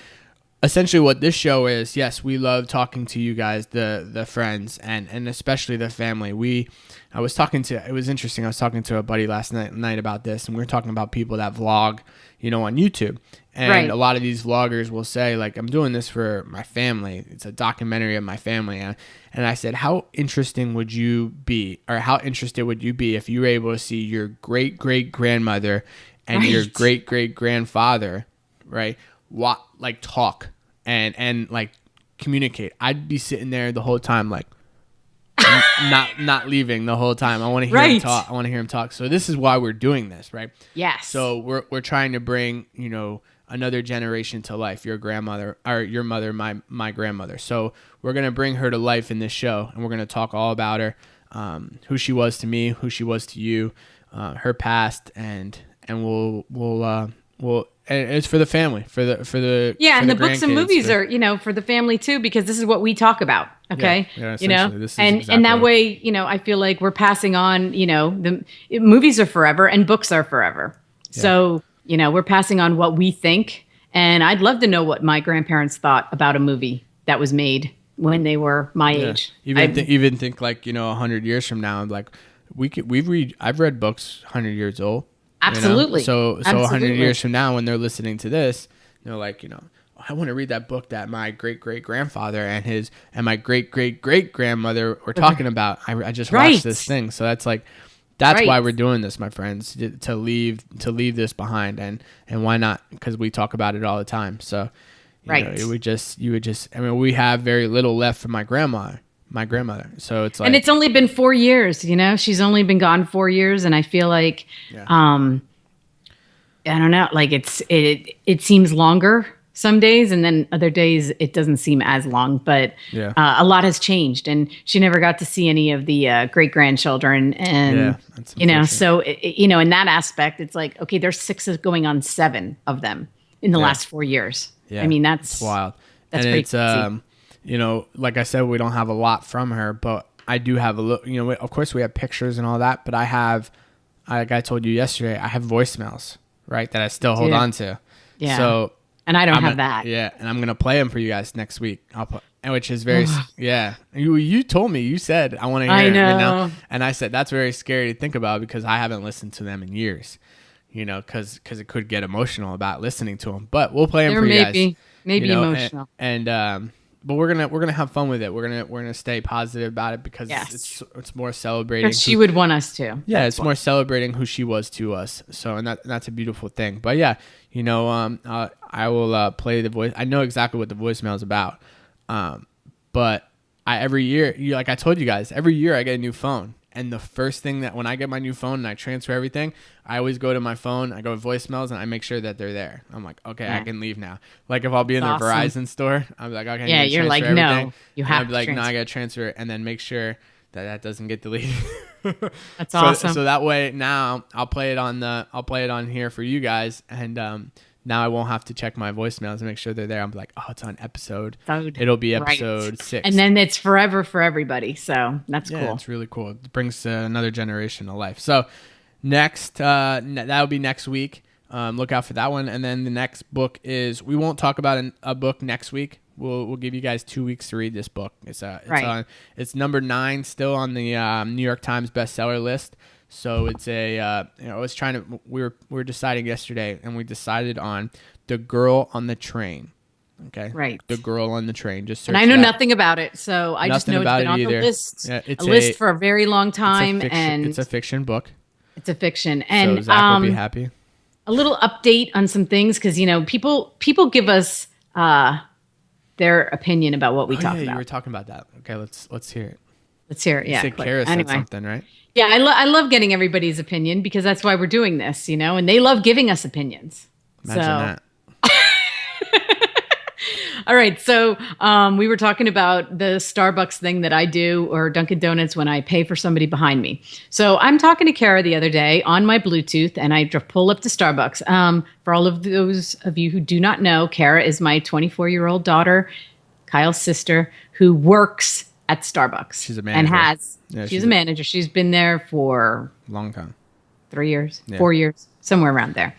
essentially what this show is, yes, we love talking to you guys, the friends, and especially the family. It was interesting. I was talking to a buddy last night about this, and we were talking about people that vlog, on YouTube. And a lot of these vloggers will say, like, I'm doing this for my family. It's a documentary of my family. And I said, how interesting would you be, or how interested would you be if you were able to see your great-great-grandmother and your great-great-grandfather, right, talk and like communicate? I'd be sitting there the whole time, like, not leaving the whole time. I want to hear him talk. I want to hear him talk. So this is why we're doing this, right? Yes. So we're trying to bring, another generation to life. Your grandmother, or your mother, my grandmother. So we're going to bring her to life in this show, and we're going to talk all about her, who she was to me, who she was to you, her past, and we'll and it's for the family, for the and the books and movies are for the family too, because this is what we talk about. Okay, this is and that way I feel like we're passing on. The movies are forever and books are forever. Yeah. So we're passing on what we think, and I'd love to know what my grandparents thought about a movie that was made when they were my age. Even think like 100 years from now, like I've read books 100 years old. Absolutely. So 100 years from now, when they're listening to this, I want to read that book that my great-great-grandfather and my great-great-great-grandmother were talking about. I just watched this thing. So that's why we're doing this, my friends, to leave this behind. And why not? Because we talk about it all the time. So you would just we have very little left from my grandmother. So it's like, and it's only been 4 years, she's only been gone 4 years. And I feel like, I don't know, like it seems longer some days, and then other days it doesn't seem as long, but a lot has changed, and she never got to see any of the great grandchildren. And, so, in that aspect, it's like, okay, there's 6 going on 7 of them in the last 4 years. Yeah. I mean, that's wild. That's and pretty it's, crazy. Like I said, we don't have a lot from her, but I do have a look. Of course, we have pictures and all that, but I have, like I told you yesterday, I have voicemails, right, that I still hold on to. Yeah. So, and I don't have that. Yeah, and I'm gonna play them for you guys next week. Which is very You told me, you said I want to hear them, and I said that's very scary to think about because I haven't listened to them in years. Because it could get emotional about listening to them. But we'll play them for you guys. Maybe emotional. But we're gonna have fun with it. We're gonna stay positive about it because it's more celebrating. Because she would want us to. Yeah, it's more celebrating who she was to us. So and that's a beautiful thing. But yeah, I will play the voice. I know exactly what the voicemail is about. But every year, like I told you guys, every year I get a new phone. And the first thing that when I get my new phone and I transfer everything, I always go to my phone, I go to voicemails, and I make sure that they're there. I'm like, okay, I can leave now. Like if I'll be in the Verizon store, I'm like, okay, yeah, you're like, everything. No, you have to. I'll be like, no, I gotta transfer it, and then make sure that doesn't get deleted. That's awesome. So that way now I'll play it on here for you guys, and now I won't have to check my voicemails and make sure they're there. I'm like, oh, it's on episode. It'll be episode 6. And then it's forever for everybody. So that's cool. Yeah, it's really cool. It brings another generation to life. So next, that'll be next week. Look out for that one. And then the next book is, we won't talk about a book next week. We'll give you guys 2 weeks to read this book. It's number 9 still on the New York Times bestseller list. So it's I was trying to. We were deciding yesterday, and we decided on The Girl on the Train. Okay. Right. The Girl on the Train. Just search And I know that. nothing about it, so I just know it's been on the list, Yeah, a list for a very long time, and it's a fiction book. it's a fiction. And so Zach will be happy. A little update on some things, because people give us their opinion about what we talk about. You were talking about that. Okay, let's hear it. Let's hear it. Yeah. You said Kara said something, right? Yeah, I love getting everybody's opinion, because that's why we're doing this, and they love giving us opinions. Imagine that. All right, so we were talking about the Starbucks thing that I do, or Dunkin' Donuts, when I pay for somebody behind me. So I'm talking to Kara the other day on my Bluetooth, and I pull up to Starbucks. For all of those of you who do not know, Kara is my 24-year-old daughter, Kyle's sister, who works at Starbucks. She's a manager. And she's a manager. She's been there for long time. 3 years, 4 years, somewhere around there.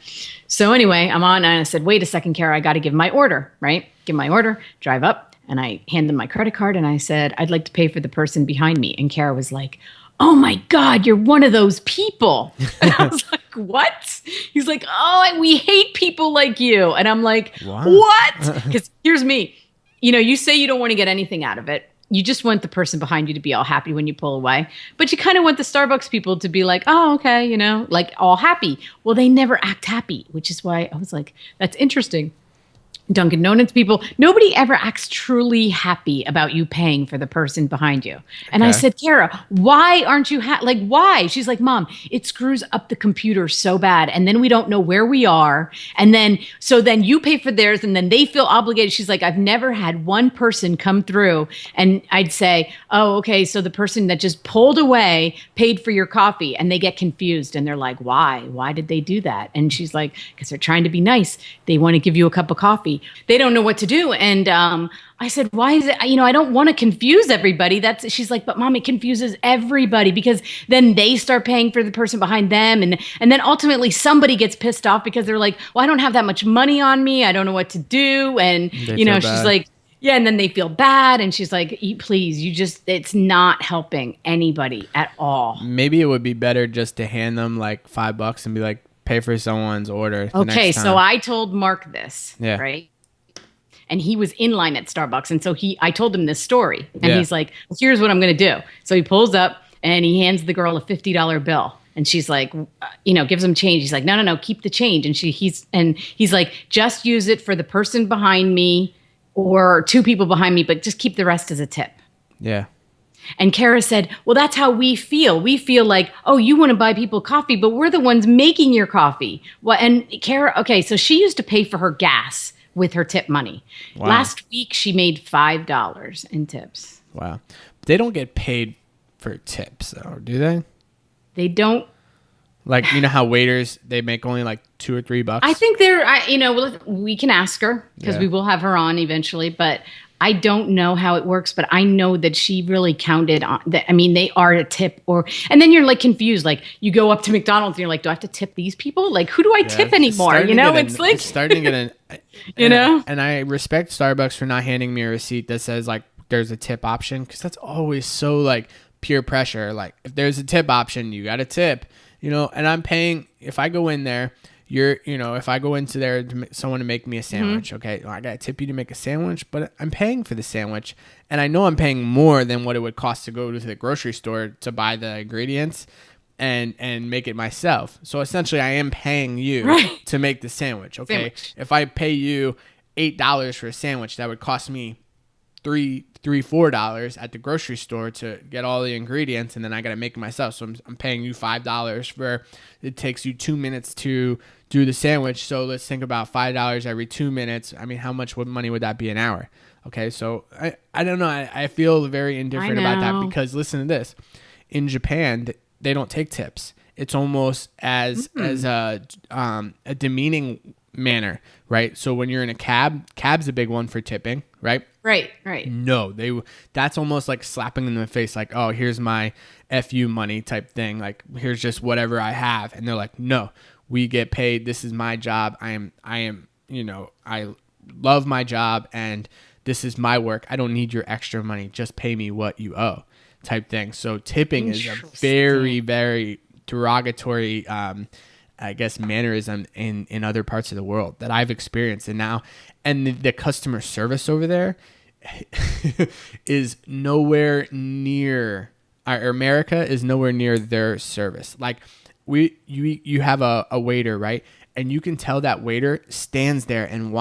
So anyway, I'm on, and I said, wait a second, Kara, I got to give my order, right? Give my order, drive up, and I hand them my credit card, and I said, I'd like to pay for the person behind me. And Kara was like, oh my God, you're one of those people. And I was like, what? He's like, oh, we hate people like you. And I'm like, what? Because here's me. You say you don't want to get anything out of it. You just want the person behind you to be all happy when you pull away. But you kind of want the Starbucks people to be like, oh, okay, like all happy. Well, they never act happy, which is why I was like, that's interesting. Dunkin' Donuts people, nobody ever acts truly happy about you paying for the person behind you. And I said, Kara, why aren't you why? She's like, Mom, it screws up the computer so bad. And then we don't know where we are. And then you pay for theirs, and then they feel obligated. She's like, I've never had one person come through and I'd say, oh, okay, so the person that just pulled away paid for your coffee, and they get confused and they're like, why? Why did they do that? And she's like, because they're trying to be nice. They want to give you a cup of coffee. They don't know what to do. And I said, why is it, I don't want to confuse everybody. She's like, but Mom, it confuses everybody, because then they start paying for the person behind them. And then ultimately somebody gets pissed off because they're like, well, I don't have that much money on me. I don't know what to do. And, she's like, yeah. And then they feel bad. And she's like, please, it's not helping anybody at all. Maybe it would be better just to hand them like $5 and be like, pay for someone's order. Okay. So I told Mark this, right? And he was in line at Starbucks. And so I told him this story. And he's like, well, here's what I'm going to do. So he pulls up and he hands the girl a $50 bill. And she's like, gives him change. He's like, no, keep the change. And he's like, just use it for the person behind me or two people behind me, but just keep the rest as a tip. Yeah. And Kara said, well, that's how we feel. We feel like, oh, you want to buy people coffee, but we're the ones making your coffee. Well, and Kara, okay, so she used to pay for her gas with her tip money. Wow. Last week, she made $5 in tips. Wow. They don't get paid for tips, though, do they? They don't. Like, how waiters, they make only like $2 or $3? I think we can ask her, because we will have her on eventually, but I don't know how it works, but I know that she really counted on that. I mean, they are a tip, and then you're like confused. Like you go up to McDonald's and you're like, do I have to tip these people? Like, who do I tip anymore? It's like starting to get and I respect Starbucks for not handing me a receipt that says like there's a tip option, because that's always so like peer pressure. Like if there's a tip option, you got to tip, and I'm paying. If I go in there, if I go into there to someone to make me a sandwich, okay, I got to tip you to make a sandwich, but I'm paying for the sandwich, and I know I'm paying more than what it would cost to go to the grocery store to buy the ingredients and make it myself. So essentially I am paying you to make the sandwich, okay? If I pay you $8 for a sandwich, that would cost me $4 at the grocery store to get all the ingredients, and then I got to make it myself. So I'm paying you $5 for it takes you 2 minutes to do the sandwich. So let's think about $5 every 2 minutes. I mean, how much money would that be an hour? Okay, so I don't know. I feel very indifferent about that, because listen to this. In Japan, they don't take tips. It's almost as a demeaning manner, right? So when you're in a cab's a big one for tipping, right? Right. No, that's almost like slapping them in the face, like, oh, here's my FU money type thing. Like, here's just whatever I have. And they're like, no, we get paid. This is my job. I love my job, and this is my work. I don't need your extra money. Just pay me what you owe type thing. So tipping is a very, very derogatory, I guess, mannerism in other parts of the world that I've experienced. And the customer service over there is nowhere near, or America is nowhere near their service. Like you have a waiter, right? And you can tell that waiter stands there and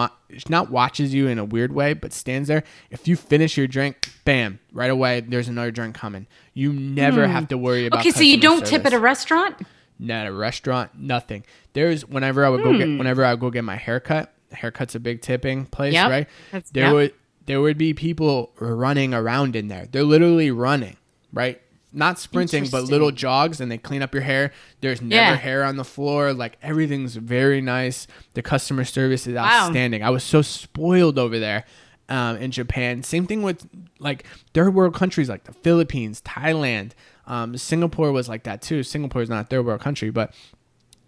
not watches you in a weird way, but stands there. If you finish your drink, bam, right away, there's another drink coming. You never have to worry about. Okay, so you don't service. tip at a restaurant? Not at a restaurant, nothing. There's whenever I would go get my haircut. Haircut's a big tipping place, right? There would be people running around in there. They're literally running, right? Not sprinting, but little jogs, and they clean up your hair. There's never hair on the floor. Like, everything's very nice. The customer service is outstanding. I was so spoiled over there in Japan. Same thing with, like, third world countries like the Philippines, Thailand. Singapore was like that too. Singapore is not a third world country, but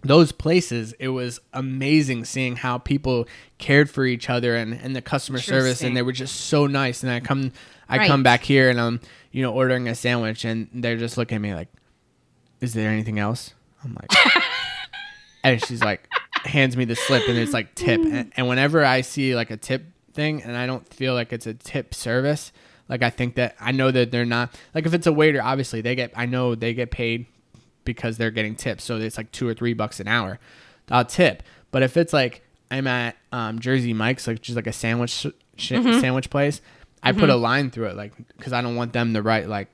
those places, it was amazing seeing how people cared for each other and the customer service, and they were just so nice. And I come back here and I'm, ordering a sandwich, and they're just looking at me like, is there anything else? I'm like, and she's like, hands me the slip, and it's like tip. And whenever I see like a tip thing and I don't feel like it's a tip service, like I know that they're not, like if it's a waiter, obviously I know they get paid because they're getting tips. So it's like $2 or $3 an hour. I'll tip. But if it's like I'm at Jersey Mike's, like just like a sandwich place, I put a line through it, like, because I don't want them to write like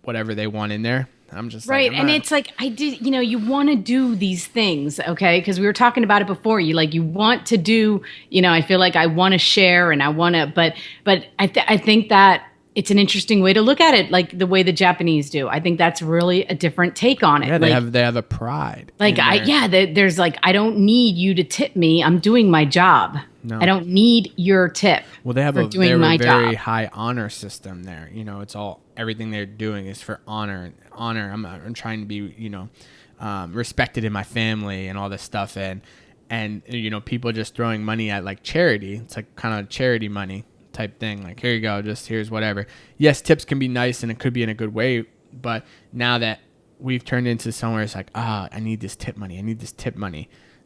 whatever they want in there. I'm just right. Like, and it's like, you want to do these things, okay? Because we were talking about it before. You want to do, I feel like I want to share and I want to, but I think that it's an interesting way to look at it, like the way the Japanese do. I think that's really a different take on it. Yeah, they have a pride. Like there's like, I don't need you to tip me. I'm doing my job. No. I don't need your tip. Well, they have a very high honor system there. It's everything they're doing is for honor. I'm trying to be, respected in my family and all this stuff. And people just throwing money at like charity. It's like kind of charity money type thing. Like, here you go, just here's whatever. Yes, tips can be nice and it could be in a good way, but now that we've turned into somewhere, it's like, I need this tip money.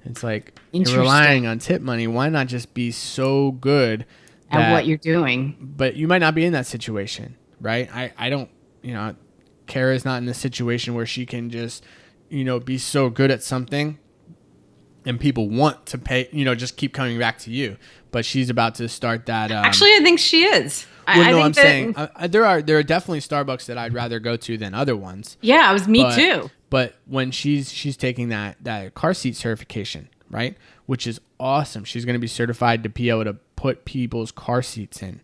It's like, you're relying on tip money. Why not just be so good at what you're doing? But you might not be in that situation, right? I don't, Kara's not in a situation where she can just, be so good at something and people want to pay, just keep coming back to you. But she's about to start that. Actually, I think she is. I'm saying there are definitely Starbucks that I'd rather go to than other ones. Yeah, me too. But when she's taking that car seat certification, right, which is awesome. She's going to be certified to be able to put people's car seats in,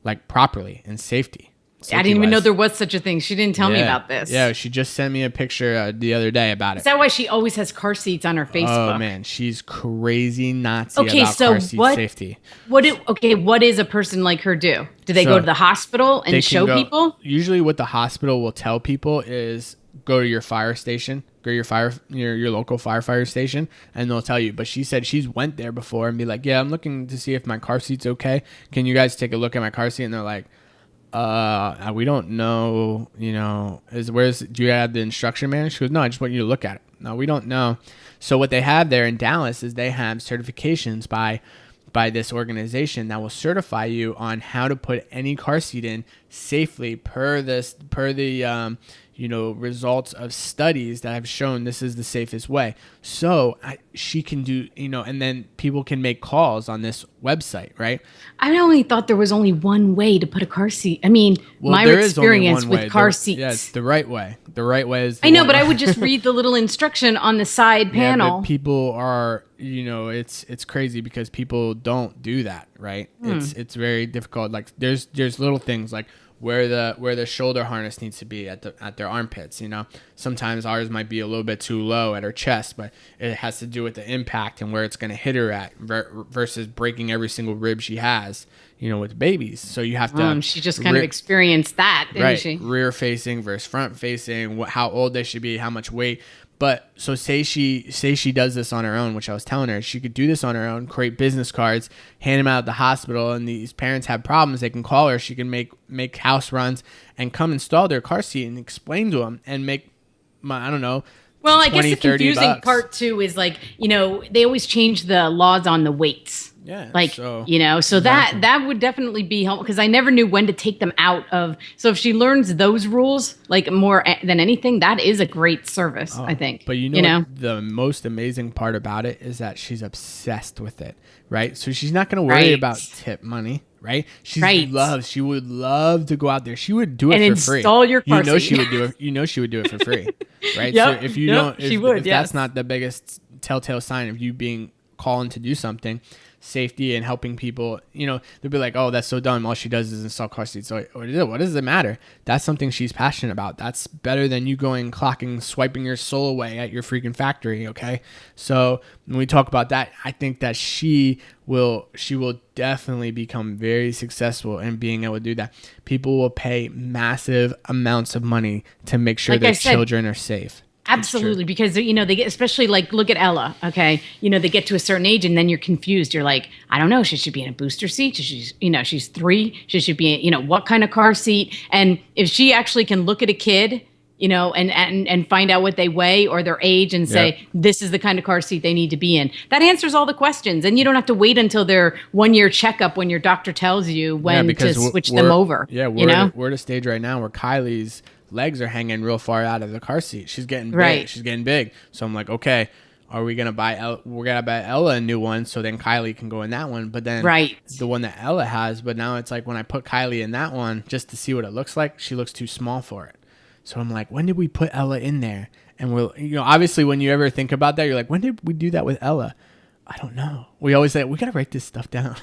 like, properly and safety. I didn't even know there was such a thing. She didn't tell me about this. Yeah, she just sent me a picture the other day about it. Is that why she always has car seats on her Facebook? Oh, man. She's crazy Nazi about car seat safety. What does a person like her do? Do they go to the hospital and show people? Usually what the hospital will tell people is go to your fire station, go to your local firefighter station, and they'll tell you. But she said she's went there before and be like, yeah, I'm looking to see if my car seat's okay. Can you guys take a look at my car seat? And they're like, we don't know, do you have the instruction manual? She goes, no, I just want you to look at it. No, we don't know. So what they have there in Dallas is they have certifications by this organization that will certify you on how to put any car seat in safely per the results of studies that have shown this is the safest way. So she can do, and then people can make calls on this website, right? I only thought there was only one way to put a car seat. I mean, my experience with car seats. Yeah, it's the right way. The right way is. I know, but I would just read the little instruction on the side panel. But people are, it's crazy because people don't do that, right? It's very difficult. Like there's little things like where the shoulder harness needs to be at their armpits. Sometimes ours might be a little bit too low at her chest, but it has to do with the impact and where it's going to hit her at versus breaking every single rib she has, with babies. So you have to. She just kind of experienced that, didn't she? Rear facing versus front facing, how old they should be, how much weight. But so say she does this on her own, which I was telling her, she could do this on her own, create business cards, hand them out at the hospital, and these parents have problems, they can call her. She can make house runs and come install their car seat and explain to them and make Well, I guess 20, the 30 confusing bucks. part too is like, they always change the laws on the weights. Yeah. Like, so so that would definitely be helpful because I never knew when to take them out of. So if she learns those rules, like more than anything, that is a great service, I think. But you know what the most amazing part about it is that she's obsessed with it, right? So she's not going to worry about tip money, right? She would love to go out there. She would do it and for free. Install your car seat. She would do it. She would do it for free, right? Yep, So if you don't, she would, if that's not the biggest telltale sign of you being called to do something, safety and helping people, they'll be like, oh, that's so dumb. All she does is install car seats. So what does it matter? That's something she's passionate about. That's better than you going clocking, swiping your soul away at your freaking factory. Okay. So when we talk about that, I think that she will definitely become very successful in being able to do that. People will pay massive amounts of money to make sure their children are safe. Absolutely, because they get, especially like, look at Ella. Okay, they get to a certain age, and then you're confused. You're like, I don't know. Should she be in a booster seat? She's 3. Should she be in, what kind of car seat? And if she actually can look at a kid, and find out what they weigh or their age, and say this is the kind of car seat they need to be in, that answers all the questions. And you don't have to wait until their 1-year checkup when your doctor tells you when to switch them over. Yeah, we're at a stage right now where Kylie's legs are hanging real far out of the car seat. She's getting big. Right. She's getting big. So I'm like, okay, are we gonna buy? We're gonna buy Ella a new one, so then Kylie can go in that one. But then the one that Ella has. But now it's like when I put Kylie in that one just to see what it looks like, she looks too small for it. So I'm like, when did we put Ella in there? And we're, obviously when you ever think about that, you're like, when did we do that with Ella? I don't know. We always say, we got to write this stuff down.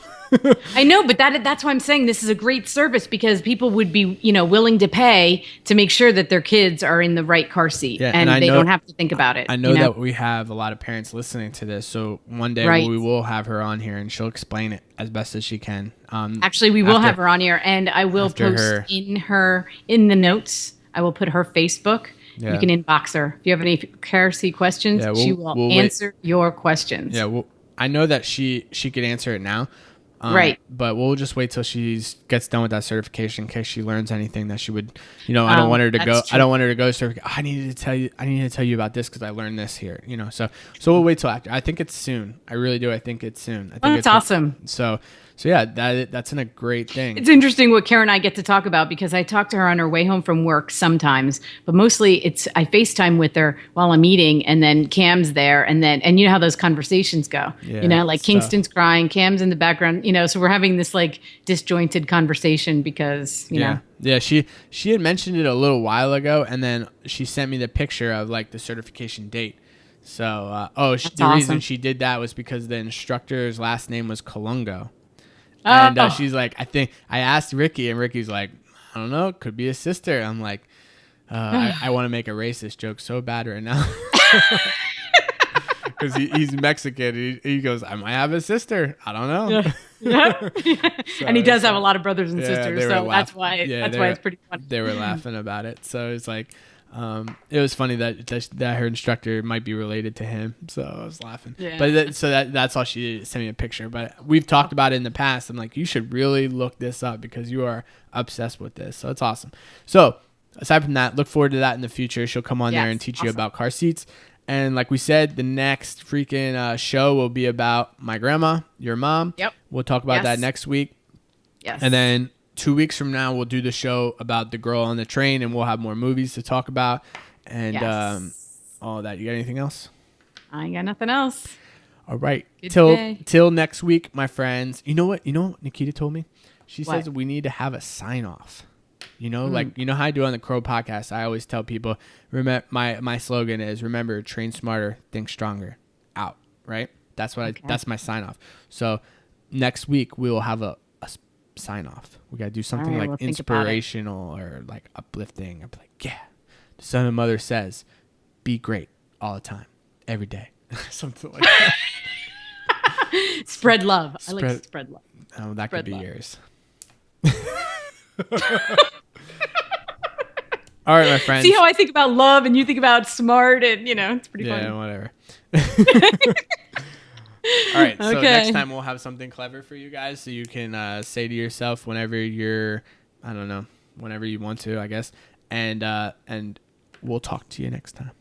I know, but that's why I'm saying this is a great service, because people would be, willing to pay to make sure that their kids are in the right car seat, and they don't have to think about it. I know that we have a lot of parents listening to this. So one day we will have her on here and she'll explain it as best as she can. Actually, we will have her on here, and I will post in the notes. I will put her Facebook. Yeah. You can inbox her. If you have any car seat questions, she will answer your questions. Yeah, I know that she could answer it now. Right. But we'll just wait till she gets done with that certification in case she learns anything that she would, I don't want her to go. True. I don't want her to go I need to tell you about this because I learned this here, So we'll wait till after. I think it's soon. I really do. I think it's soon. I think that's awesome. So yeah, that's a great thing. It's interesting what Karen and I get to talk about, because I talk to her on her way home from work sometimes, but mostly I FaceTime with her while I'm eating, and then Cam's there, and you know how those conversations go. Yeah, like Kingston's crying, Cam's in the background, so we're having this like disjointed conversation because you know. Yeah, she had mentioned it a little while ago, and then she sent me the picture of like the certification date. So the reason she did that was because the instructor's last name was Colungo. And she's like, I asked Ricky, and Ricky's like, I don't know, could be his sister. I'm like, I want to make a racist joke so bad right now. Because he's Mexican. He goes, I might have a sister. I don't know. Yeah. So and he does have a lot of brothers and sisters, so that's why it's pretty funny. They were laughing about it. So it's like, it was funny that her instructor might be related to him, so I was laughing. Yeah. But that's all she did, sent me a picture. But we've talked about it in the past. I'm like, you should really look this up because you are obsessed with this. So it's awesome. So aside from that, look forward to that in the future. She'll come on there and teach you about car seats. And like we said, the next freaking show will be about my grandma, your mom. Yep. We'll talk about that next week. Yes. And then 2 weeks from now, we'll do the show about the girl on the train, and we'll have more movies to talk about and all that. You got anything else? I ain't got nothing else. All right. Till next week, my friends. You know what Nikita told me? She says we need to have a sign off. Like, how I do on the Crow podcast, I always tell people, remember my slogan is, remember, train smarter, think stronger. Out. Right? That's that's my sign off. So next week we will have a sign off. We got to do something like inspirational or like uplifting. I'm like, yeah, the Son and Mother says, be great all the time, every day. Something like that. Spread love. I like to spread love. Oh, that could be yours. All right, my friends. See how I think about love and you think about smart, and it's pretty funny. Yeah, whatever. All right, so next time we'll have something clever for you guys, so you can say to yourself whenever whenever you want to, I guess, and we'll talk to you next time.